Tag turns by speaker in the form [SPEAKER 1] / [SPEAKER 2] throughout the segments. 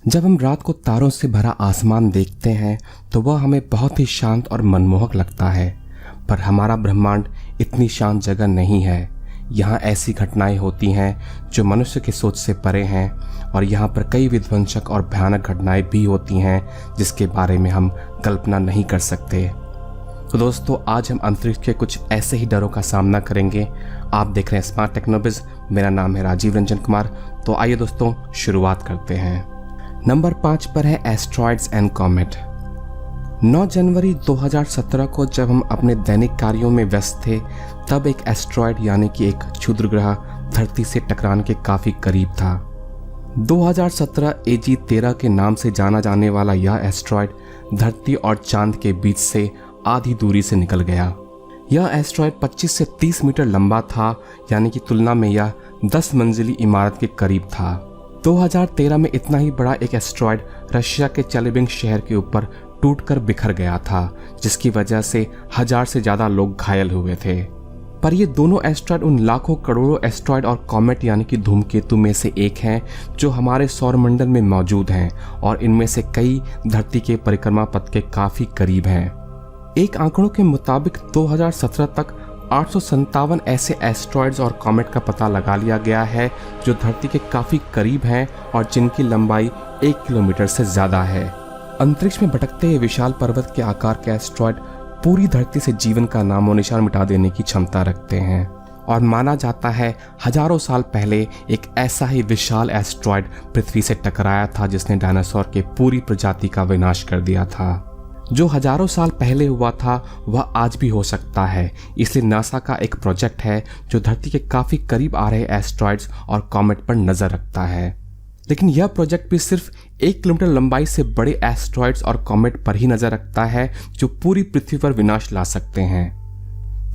[SPEAKER 1] जब हम रात को तारों से भरा आसमान देखते हैं तो वह हमें बहुत ही शांत और मनमोहक लगता है। पर हमारा ब्रह्मांड इतनी शांत जगह नहीं है। यहाँ ऐसी घटनाएं होती हैं जो मनुष्य की सोच से परे हैं, और यहाँ पर कई विध्वंसक और भयानक घटनाएं भी होती हैं जिसके बारे में हम कल्पना नहीं कर सकते। तो दोस्तों, आज हम अंतरिक्ष के कुछ ऐसे ही डरों का सामना करेंगे। आप देख रहे हैं स्मार्ट टेक्नोबिज। मेरा नाम है राजीव रंजन कुमार। तो आइए दोस्तों, शुरुआत करते हैं। नंबर 5 पर है एस्ट्रॉइड्स एंड कॉमेट। 9 जनवरी 2017 को जब हम अपने दैनिक कार्यों में व्यस्त थे, तब एक एस्ट्रॉइड यानी कि एक क्षुद्र ग्रह धरती से टकराने के काफ़ी करीब था। 2017 AG-13 के नाम से जाना जाने वाला यह एस्ट्रॉइड धरती और चांद के बीच से आधी दूरी से निकल गया। यह एस्ट्रॉइड 25 से 30 मीटर लंबा था, यानी कि तुलना में यह 10 मंजिली इमारत के करीब था। 2013 में इतना ही बड़ा एक एस्ट्रॉइड रशिया के चेल्यबिंस्क शहर के ऊपर टूटकर बिखर गया था, जिसकी वजह से 1000 से ज़्यादा लोग घायल हुए थे। पर ये दोनों एस्ट्रॉइड उन लाखों करोड़ों एस्ट्रॉइड और कॉमेट यानी कि धूमकेतु में से एक हैं जो हमारे सौरमंडल में मौजूद हैं, और इनमें से कई धरती के परिक्रमा पथ के काफ़ी करीब हैं। एक आंकड़ों के मुताबिक 2017 तक 857 ऐसे एस्ट्रॉइड्स और कॉमेट का पता लगा लिया गया है जो धरती के काफ़ी करीब हैं और जिनकी लंबाई 1 किलोमीटर से ज़्यादा है। अंतरिक्ष में भटकते हुए विशाल पर्वत के आकार के एस्ट्रॉइड पूरी धरती से जीवन का नामो निशान मिटा देने की क्षमता रखते हैं, और माना जाता है हजारों साल पहले एक ऐसा ही विशाल एस्ट्रॉइड पृथ्वी से टकराया था जिसने डायनासोर के पूरी प्रजाति का विनाश कर दिया था। जो हजारों साल पहले हुआ था वह आज भी हो सकता है। इसलिए नासा का एक प्रोजेक्ट है जो धरती के काफ़ी करीब आ रहे एस्ट्रॉइड्स और कॉमेट पर नज़र रखता है। लेकिन यह प्रोजेक्ट भी सिर्फ 1 किलोमीटर लंबाई से बड़े एस्ट्रॉइड्स और कॉमेट पर ही नज़र रखता है जो पूरी पृथ्वी पर विनाश ला सकते हैं।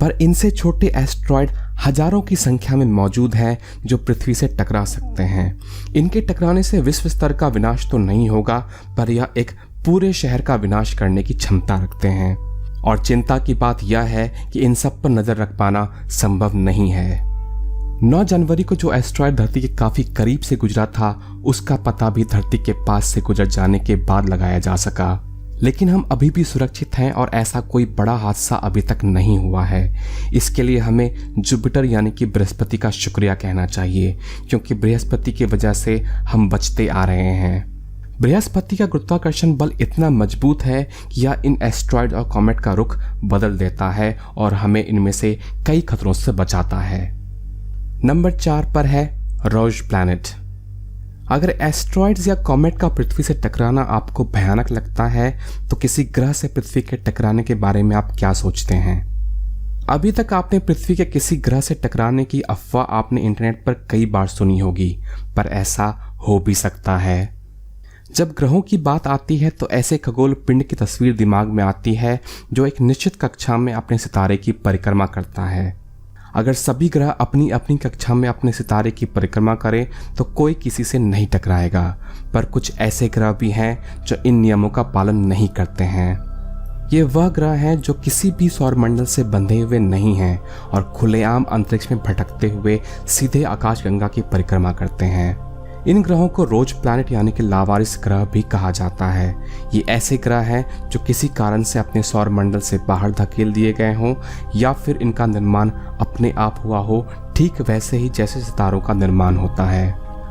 [SPEAKER 1] पर इनसे छोटे एस्ट्रॉइड हजारों की संख्या में मौजूद हैं जो पृथ्वी से टकरा सकते हैं। इनके टकराने से विश्व स्तर का विनाश तो नहीं होगा, पर यह एक पूरे शहर का विनाश करने की क्षमता रखते हैं। और चिंता की बात यह है कि इन सब पर नजर रख पाना संभव नहीं है। 9 जनवरी को जो एस्ट्रॉइड धरती के काफी करीब से गुजरा था, उसका पता भी धरती के पास से गुजर जाने के बाद लगाया जा सका। लेकिन हम अभी भी सुरक्षित हैं और ऐसा कोई बड़ा हादसा अभी तक नहीं हुआ है। इसके लिए हमें जुपिटर यानी कि बृहस्पति का शुक्रिया कहना चाहिए, क्योंकि बृहस्पति की वजह से हम बचते आ रहे हैं। बृहस्पति का गुरुत्वाकर्षण बल इतना मजबूत है कि यह इन एस्ट्रॉइड और कॉमेट का रुख बदल देता है और हमें इनमें से कई खतरों से बचाता है। नंबर 4 पर है रोज प्लैनेट। अगर एस्ट्रॉइड्स या कॉमेट का पृथ्वी से टकराना आपको भयानक लगता है, तो किसी ग्रह से पृथ्वी के टकराने के बारे में आप क्या सोचते हैं? अभी तक आपने पृथ्वी के किसी ग्रह से टकराने की अफवाह आपने इंटरनेट पर कई बार सुनी होगी, पर ऐसा हो भी सकता है। जब ग्रहों की बात आती है तो ऐसे खगोल पिंड की तस्वीर दिमाग में आती है जो एक निश्चित कक्षा में अपने सितारे की परिक्रमा करता है। अगर सभी ग्रह अपनी अपनी कक्षा में अपने सितारे की परिक्रमा करें तो कोई किसी से नहीं टकराएगा, पर कुछ ऐसे ग्रह भी हैं जो इन नियमों का पालन नहीं करते हैं। ये वह ग्रह हैं जो किसी भी सौरमंडल से बंधे हुए नहीं हैं और खुलेआम अंतरिक्ष में भटकते हुए सीधे आकाशगंगा की परिक्रमा करते हैं। इन ग्रहों को रोज प्लैनेट यानी कि लावारिस ग्रह भी कहा जाता है। ये ऐसे ग्रह हैं जो किसी कारण से अपने सौरमंडल से बाहर धकेल दिए गए हों, या फिर इनका निर्माण अपने आप हुआ हो, ठीक वैसे ही जैसे सितारों का निर्माण होता है।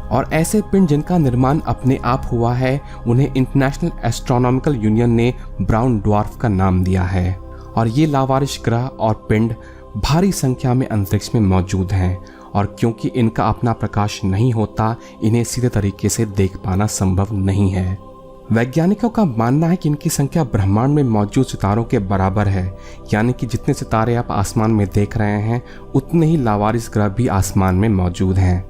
[SPEAKER 1] और ऐसे पिंड जिनका निर्माण अपने आप हुआ है, उन्हें इंटरनेशनल एस्ट्रोनॉमिकल यूनियन ने ब्राउन ड्वार्फ का नाम दिया है। और ये लावारिस ग्रह और पिंड भारी संख्या में अंतरिक्ष में मौजूद हैं, और क्योंकि इनका अपना प्रकाश नहीं होता, इन्हें सीधे तरीके से देख पाना संभव नहीं है। वैज्ञानिकों का मानना है कि इनकी संख्या ब्रह्मांड में मौजूद सितारों के बराबर है, यानी कि जितने सितारे आप आसमान में देख रहे हैं उतने ही लावारिस ग्रह भी आसमान में मौजूद हैं।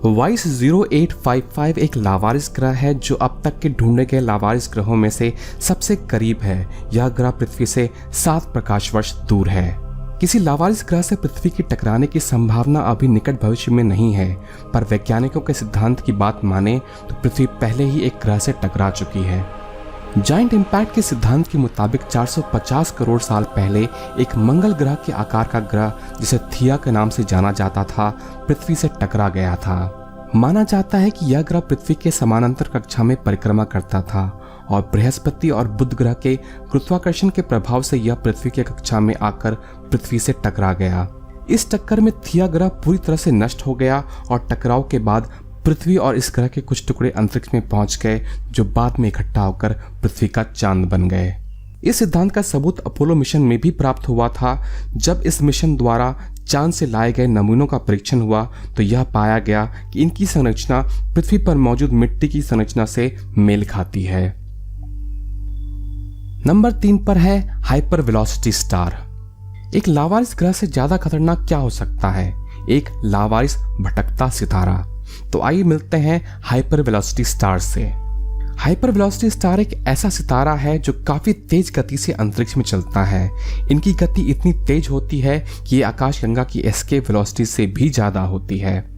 [SPEAKER 1] वाइस 0855 एक लावारिस ग्रह है जो अब तक के ढूंढे गए लावारिस ग्रहों में से सबसे करीब है। यह ग्रह पृथ्वी से 7 प्रकाश वर्ष दूर है। किसी लावारिस ग्रह से पृथ्वी की टकराने की संभावना अभी निकट भविष्य में नहीं है, पर वैज्ञानिकों के सिद्धांत की बात माने तो पृथ्वी पहले ही एक ग्रह से टकरा चुकी है। जायंट इम्पैक्ट के सिद्धांत के मुताबिक 450 करोड़ साल पहले एक मंगल ग्रह के आकार का ग्रह, जिसे थिया के नाम से जाना जाता था, पृथ्वी से टकरा गया था। माना जाता है कि यह ग्रह पृथ्वी के समानांतर कक्षा में परिक्रमा करता था और बृहस्पति और बुध ग्रह के गुरुत्वाकर्षण के प्रभाव से यह पृथ्वी की कक्षा में आकर पृथ्वी से टकरा गया। इस टक्कर में थिया ग्रह पूरी तरह से नष्ट हो गया और टकराव के बाद पृथ्वी और इस ग्रह के कुछ टुकड़े अंतरिक्ष में पहुंच गए, जो बाद में इकट्ठा होकर पृथ्वी का चांद बन गए। इस सिद्धांत का सबूत अपोलो मिशन में भी प्राप्त हुआ था। जब इस मिशन द्वारा चांद से लाए गए नमूनों का परीक्षण हुआ तो यह पाया गया कि इनकी संरचना पृथ्वी पर मौजूद मिट्टी की संरचना से मेल खाती है। नंबर 3 पर है हाइपर वेलोसिटी स्टार। एक लावारिस ग्रह से ज्यादा खतरनाक क्या हो सकता है? एक लावारिस भटकता सितारा। तो आइए मिलते हैं हाइपर वेलोसिटी स्टार से। हाइपर वेलोसिटी स्टार एक ऐसा सितारा है जो काफी तेज गति से अंतरिक्ष में चलता है। इनकी गति इतनी तेज होती है कि ये आकाशगंगा की एस्केप वेलोसिटी से भी ज्यादा होती है।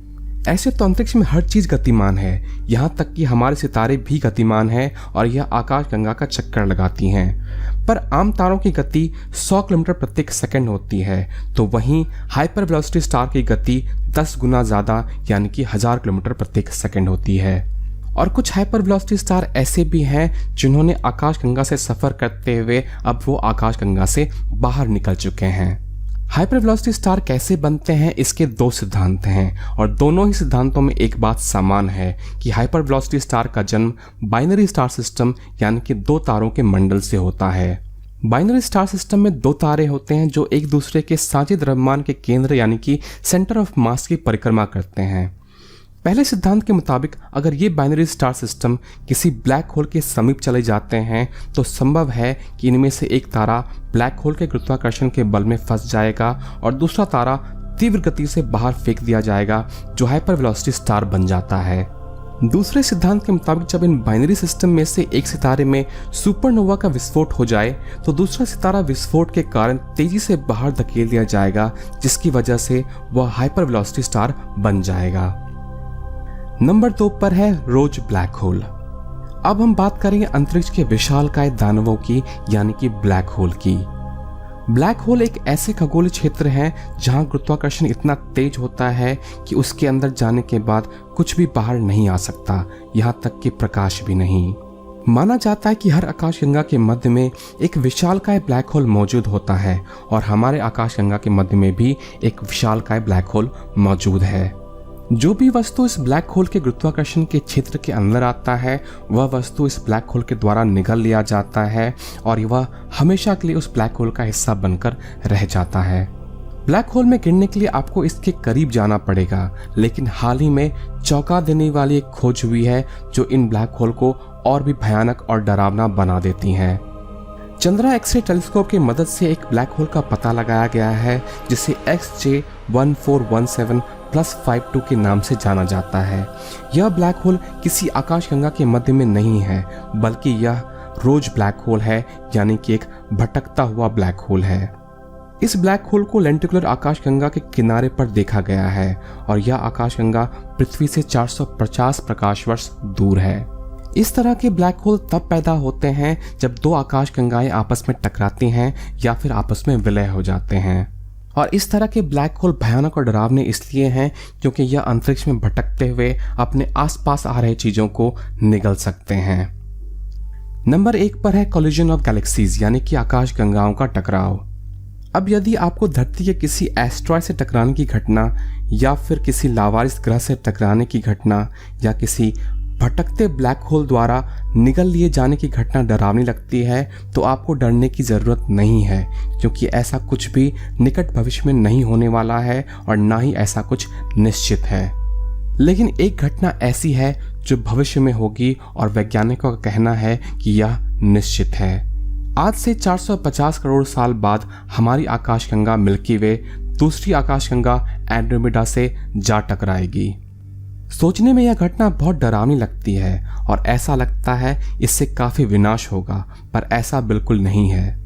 [SPEAKER 1] ऐसे तो अंतरिक्ष में हर चीज गतिमान है, यहाँ तक कि हमारे सितारे भी गतिमान हैं और यह आकाशगंगा का चक्कर लगाती हैं। पर आम तारों की गति 100 किलोमीटर प्रति सेकंड होती है, तो वहीं हाइपर वेलोसिटी स्टार की गति 10 गुना ज्यादा यानी कि 1000 किलोमीटर प्रति सेकंड होती है। और कुछ हाइपर वेलोसिटी स्टार ऐसे भी हैं जिन्होंने आकाशगंगा से सफर करते हुए अब वो आकाशगंगा से बाहर निकल चुके हैं। हाइपर वेलोसिटी स्टार कैसे बनते हैं, इसके 2 सिद्धांत हैं और दोनों ही सिद्धांतों में एक बात समान है कि हाइपर वेलोसिटी स्टार का जन्म बाइनरी स्टार सिस्टम यानी कि 2 तारों के मंडल से होता है। बाइनरी स्टार सिस्टम में 2 तारे होते हैं जो एक दूसरे के साझे द्रव्यमान के केंद्र यानी कि सेंटर ऑफ मास की परिक्रमा करते हैं। पहले सिद्धांत के मुताबिक अगर ये बाइनरी स्टार सिस्टम किसी ब्लैक होल के समीप चले जाते हैं तो संभव है कि इनमें से एक तारा ब्लैक होल के गुरुत्वाकर्षण के बल में फंस जाएगा और दूसरा तारा तीव्र गति से बाहर फेंक दिया जाएगा, जो हाइपर वेलोसिटी स्टार बन जाता है। दूसरे सिद्धांत के मुताबिक जब इन बाइनरी सिस्टम में से एक सितारे में सुपरनोवा का विस्फोट हो जाए तो दूसरा सितारा विस्फोट के कारण तेजी से बाहर धकेल दिया जाएगा, जिसकी वजह से वह हाइपर वेलोसिटी स्टार बन जाएगा। नंबर 2 पर है रोज ब्लैक होल। अब हम बात करेंगे अंतरिक्ष के विशालकाय दानवों की यानी कि ब्लैक होल की। ब्लैक होल एक ऐसे खगोलीय क्षेत्र है जहां गुरुत्वाकर्षण इतना तेज होता है कि उसके अंदर जाने के बाद कुछ भी बाहर नहीं आ सकता, यहां तक कि प्रकाश भी नहीं। माना जाता है कि हर आकाशगंगा के मध्य में एक विशालकाय ब्लैक होल मौजूद होता है और हमारे आकाशगंगा के मध्य में भी एक विशालकाय ब्लैक होल मौजूद है। जो भी वस्तु इस ब्लैक होल के गुरुत्वाकर्षण के क्षेत्र के अंदर आता है वह वस्तु इस ब्लैक होल के द्वारा निगल लिया जाता है और वह हमेशा के लिए उस ब्लैक होल का हिस्सा बनकर रह जाता है। ब्लैक होल में गिरने के लिए आपको इसके करीब जाना पड़ेगा, लेकिन हाल ही में चौंका देने वाली एक खोज हुई है जो इन ब्लैक होल को और भी भयानक और डरावना बना देती है। चंद्रा एक्सरे टेलीस्कोप की मदद से एक ब्लैक होल का पता लगाया गया है जिसे XJ1417+52 के नाम से जाना जाता है। यह ब्लैक होल किसी आकाशगंगा के मध्य में नहीं है, बल्कि यह रोज ब्लैक होल है यानी कि एक भटकता हुआ ब्लैक होल है। इस ब्लैक होल को लेंटिकुलर आकाशगंगा के किनारे पर देखा गया है और यह आकाशगंगा पृथ्वी से 450 प्रकाश वर्ष दूर है। इस तरह के ब्लैक होल तब पैदा होते हैं जब 2 आकाशगंगाएं आपस में टकराती हैं या फिर आपस में विलय हो जाते हैं। और इस तरह के ब्लैक होल भयानक और डरावने इसलिए हैं क्योंकि यह अंतरिक्ष में भटकते हुए अपने आसपास आ रहे चीजों को निगल सकते हैं। नंबर 1 पर है कोलिजन ऑफ गैलेक्सीज यानी कि आकाशगंगाओं का टकराव। अब यदि आपको धरती के किसी एस्ट्रॉयड से टकराने की घटना या फिर किसी लावारिस ग्रह से टकराने की घटना या किसी भटकते ब्लैक होल द्वारा निगल लिए जाने की घटना डरावनी लगती है तो आपको डरने की ज़रूरत नहीं है, क्योंकि ऐसा कुछ भी निकट भविष्य में नहीं होने वाला है और ना ही ऐसा कुछ निश्चित है। लेकिन एक घटना ऐसी है जो भविष्य में होगी और वैज्ञानिकों का कहना है कि यह निश्चित है। आज से 450 करोड़ साल बाद हमारी आकाशगंगा मिल्की वे दूसरी आकाशगंगा एंड्रोमेडा से जा टकराएगी। सोचने में यह घटना बहुत डरावनी लगती है और ऐसा लगता है इससे काफी विनाश होगा, पर ऐसा बिल्कुल नहीं है।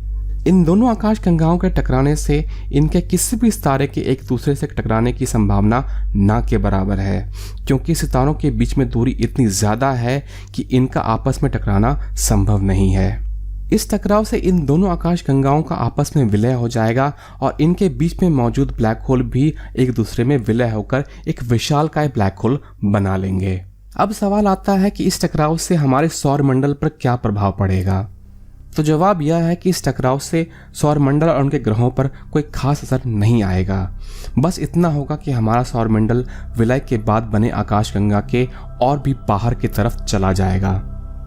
[SPEAKER 1] इन दोनों आकाशगंगाओं के टकराने से इनके किसी भी सितारे के एक दूसरे से टकराने की संभावना ना के बराबर है, क्योंकि सितारों के बीच में दूरी इतनी ज्यादा है कि इनका आपस में टकराना संभव नहीं है। इस टकराव से इन दोनों आकाशगंगाओं का आपस में विलय हो जाएगा और इनके बीच में मौजूद ब्लैक होल भी एक दूसरे में विलय होकर एक विशालकाय ब्लैक होल बना लेंगे। अब सवाल आता है कि इस टकराव से हमारे सौरमंडल पर क्या प्रभाव पड़ेगा। तो जवाब यह है कि इस टकराव से सौरमंडल और उनके ग्रहों पर कोई खास असर नहीं आएगा। बस इतना होगा कि हमारा सौरमंडल विलय के बाद बने आकाशगंगा के और भी बाहर की तरफ चला जाएगा।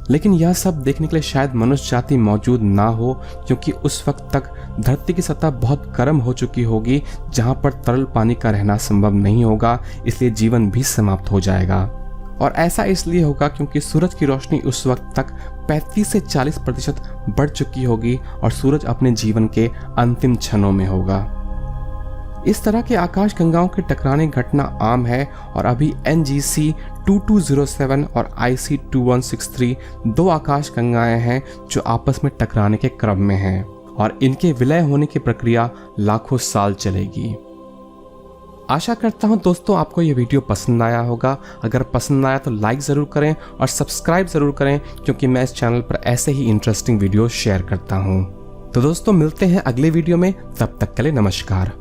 [SPEAKER 1] लेकिन यह सब देखने के लिए शायद मनुष्य जाति मौजूद ना हो, क्योंकि उस वक्त तक धरती की सतह बहुत गर्म हो चुकी होगी, जहां पर तरल पानी का रहना संभव नहीं होगा, इसलिए जीवन भी समाप्त हो जाएगा। और ऐसा इसलिए होगा क्योंकि सूरज की रोशनी उस वक्त तक 35 से 40% बढ़ चुकी होगी और सूरज अपने जीवन के अंतिम क्षणों में होगा। इस तरह के आकाशगंगाओं के टकराने घटना आम है और अभी NGC 2207 और IC 2163 दो आकाशगंगाएं हैं जो आपस में टकराने के क्रम में हैं और इनके विलय होने की प्रक्रिया लाखों साल चलेगी। आशा करता हूं दोस्तों आपको यह वीडियो पसंद आया होगा। अगर पसंद आया तो लाइक ज़रूर करें और सब्सक्राइब ज़रूर करें, क्योंकि मैं इस चैनल पर ऐसे ही इंटरेस्टिंग वीडियो शेयर करता हूं। तो दोस्तों मिलते हैं अगले वीडियो में, तब तक के लिए नमस्कार।